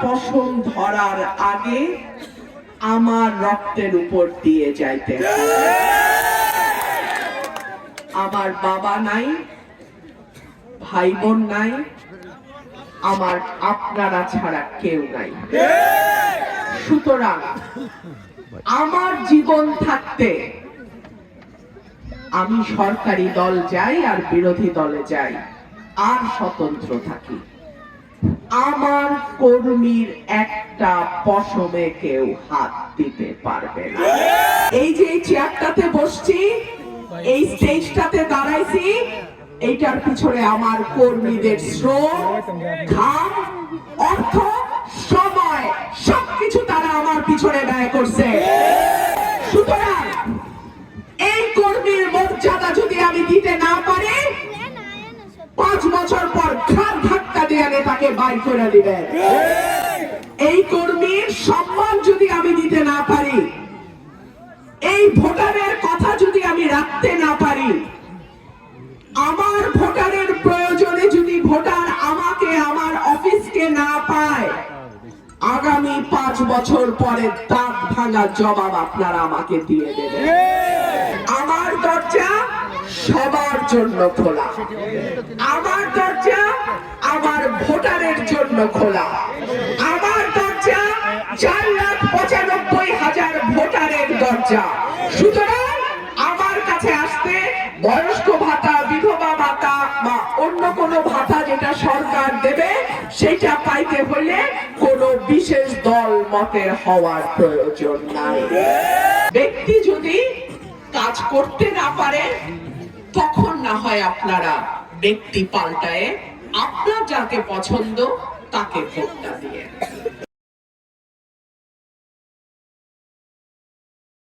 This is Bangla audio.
পশম ধরার আগে আমার রক্তের উপর দিয়ে যাইতে হবে। আমার বাবা নাই, ভাই বোন নাই, আমার আপনারা ছাড়া কেউ নাই। সুতরাং আমার জীবন থাকতে আমি সরকারি দল যাই আর বিরোধী দলে যাই আর স্বতন্ত্র থাকি, আমার কর্মীর একটা পশমে কেউ হাত দিতে পারবে না। এই যে এই চেয়ারটাতে বসছি, এই স্টেজটাতে দাঁড়াইছি, এইটার পিছনে আমার কর্মীদের শ্রম, ঘাম, অর্থ, সময় সবকিছু তারা আমার পিছনে ব্যয় করছে। সুতরাং এই কর্মীর মর্যাদা যদি আমি দিতে না পারি, 5 বছর পর ঘাড় ধাক্কা দিয়ে নেতাকে বাইর করে দিবেন। এই কর্মীর সম্মান যদি আমি দিতে না পারি, এই ভোটারের কথা যদি আমি রাখতে না পারি, আমার ভোটারের প্রয়োজনে যদি ভোটার আমাকে আমার অফিসকে না পায়, আগামী 5 বছর পরে দাঁত ভাঙা জবাব আপনারা আমাকে দিয়ে দেবেন। আমার দরজা সবার জন্য খোলা, আমার দরজা আমার ভোটারের জন্য খোলা, আমার দরজা 4,95,000 ভোটারের দরজা। সুতরাং আমার কাছে আসতে বয়স্ক ভাতা, বিধবা ভাতা বা অন্য কোনো ভাতা যেটা সরকার দেবে সেটা পাইতে হলে কোনো বিশেষ দল মতের হওয়ার প্রয়োজন নাই। ব্যক্তি যদি কাজ করতে না পারে তখন না হয় আপনারা ব্যক্তি পাল্টায় আপনার যাকে পছন্দ তাকে ভোটটা দিয়ে